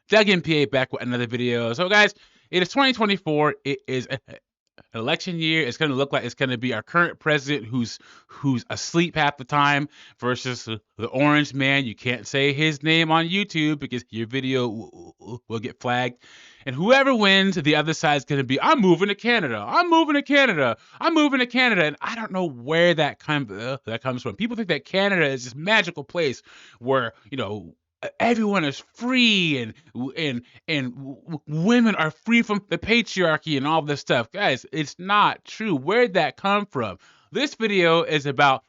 Doug MPA back with another video. So guys, it is 2024. It is an election year. It's going to look like it's going to be our current president who's asleep half the time versus the orange man. You can't say his name on YouTube because your video will get flagged. And whoever wins, the other side is going to be, I'm moving to Canada. I'm moving to Canada. I'm moving to Canada. And I don't know where that comes from. People think that Canada is this magical place where, everyone is free and women are free from the patriarchy and all this stuff. Guys, it's not true. Where'd that come from? This video is about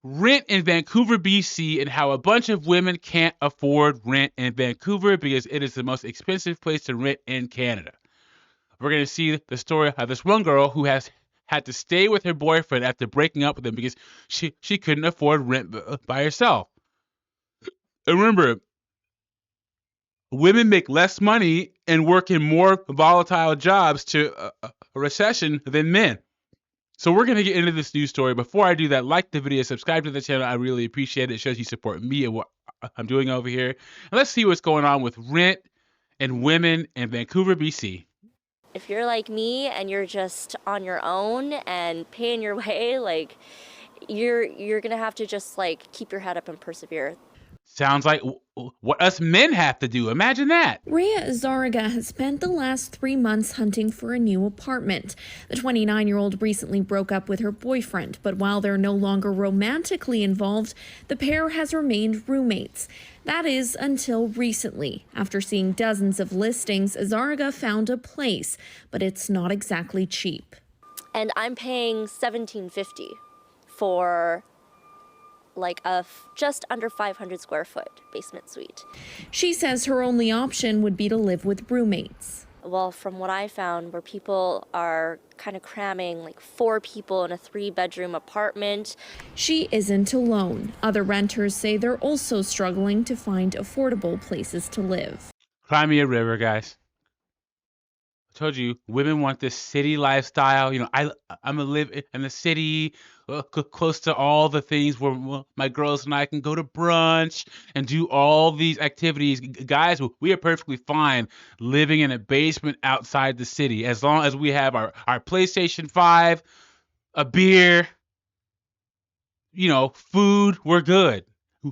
rent in Vancouver, BC, and how a bunch of women can't afford rent in Vancouver because it is the most expensive place to rent in Canada. We're going to see the story of this one girl who has had to stay with her boyfriend after breaking up with him because she couldn't afford rent by herself. And remember, women make less money and work in more volatile jobs to a recession than men. So we're going to get into this news story. Before I do that, like the video, subscribe to the channel. I really appreciate it. It shows you support me and what I'm doing over here. And let's see what's going on with rent and women in Vancouver, BC. If you're like me and you're just on your own and paying your way, like you're going to have to just like keep your head up and persevere. Sounds like what us men have to do. Imagine that. Rhea Azarga has spent the last 3 months hunting for a new apartment. The 29-year-old recently broke up with her boyfriend, but while they're no longer romantically involved, the pair has remained roommates. That is until recently. After seeing dozens of listings, Azarga found a place, but it's not exactly cheap. And I'm paying $1,750 for like a just under 500 square foot basement suite. She says her only option would be to live with roommates. Well, from what I found, where people are kind of cramming like 4 people in a 3-bedroom apartment. She isn't alone. Other renters say they're also struggling to find affordable places to live. Cry me a river, guys. I told you, women want this city lifestyle. I'm gonna live in the city, close to all the things where my girls and I can go to brunch and do all these activities. Guys, we are perfectly fine living in a basement outside the city as long as we have our PlayStation 5, a beer, food. We're good.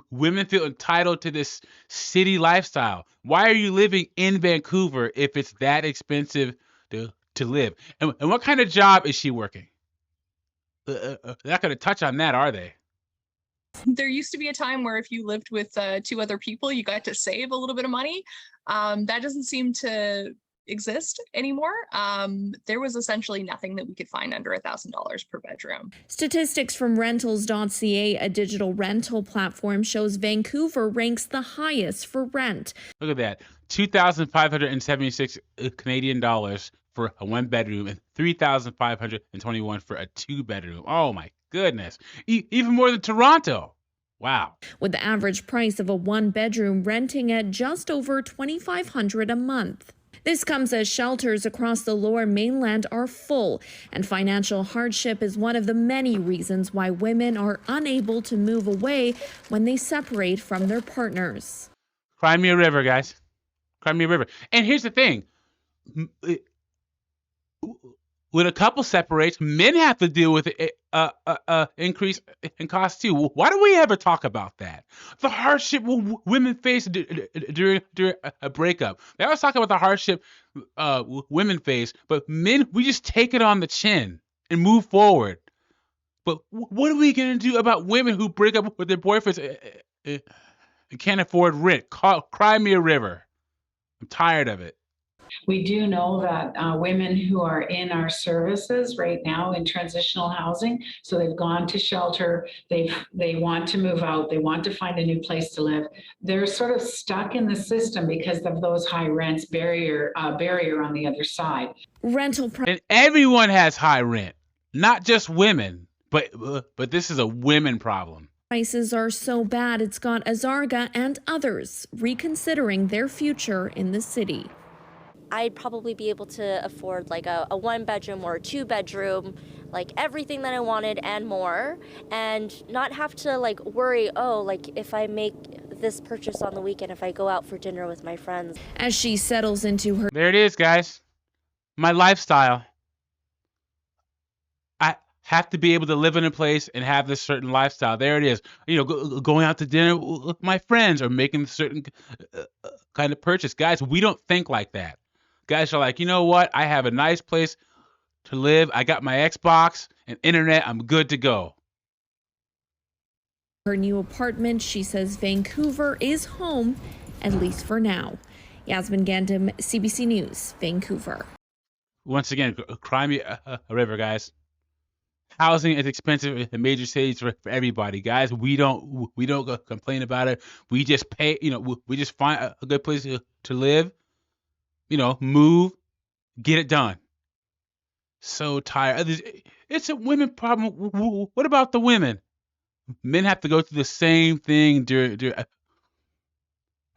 Women feel entitled to this city lifestyle. Why are you living in Vancouver if it's that expensive to live? And what kind of job is she working? They're not going to touch on that, are they? There used to be a time where if you lived with 2 other people, you got to save a little bit of money. That doesn't seem to exist anymore. There was essentially nothing that we could find under $1,000 per bedroom. Statistics from rentals.ca, a digital rental platform, shows Vancouver ranks the highest for rent. Look at that, 2,576 Canadian dollars for a 1-bedroom and 3,521 for a 2-bedroom. Oh my goodness, even more than Toronto. Wow. With the average price of a 1-bedroom renting at just over $2,500 a month. This comes as shelters across the Lower Mainland are full, and financial hardship is one of the many reasons why women are unable to move away when they separate from their partners. Cry me a river, guys. Cry me a river. And here's the thing. When a couple separates, men have to deal with increase in cost too. Why do we ever talk about that? The hardship women face during a breakup. They always talk about the hardship women face, but men, we just take it on the chin and move forward. But what are we going to do about women who break up with their boyfriends and can't afford rent? Cry me a river. I'm tired of it. We do know that women who are in our services right now in transitional housing, so they've gone to shelter, they want to move out, they want to find a new place to live. They're sort of stuck in the system because of those high rents barrier on the other side. And everyone has high rent, not just women, but this is a women problem. Prices are so bad it's got Azarga and others reconsidering their future in the city. I'd probably be able to afford like a 1-bedroom or a 2-bedroom, like everything that I wanted and more, and not have to like worry, oh, like if I make this purchase on the weekend if I go out for dinner with my friends. As she settles into her There it is, guys. My lifestyle. I have to be able to live in a place and have this certain lifestyle. There it is. Going out to dinner with my friends or making a certain kind of purchase. Guys, we don't think like that. Guys are like, you know what? I have a nice place to live. I got my Xbox and internet. I'm good to go. her new apartment, she says Vancouver is home, at least for now. Yasmin Gandam, CBC News, Vancouver. Once again, cry me a river, guys. Housing is expensive in major cities for everybody, guys. We don't complain about it. We just pay. We just find a good place to live. Move, get it done. So tired. It's a women problem. What about the women? Men have to go through the same thing during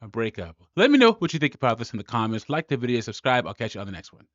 a breakup. Let me know what you think about this in the comments. Like the video, subscribe. I'll catch you on the next one.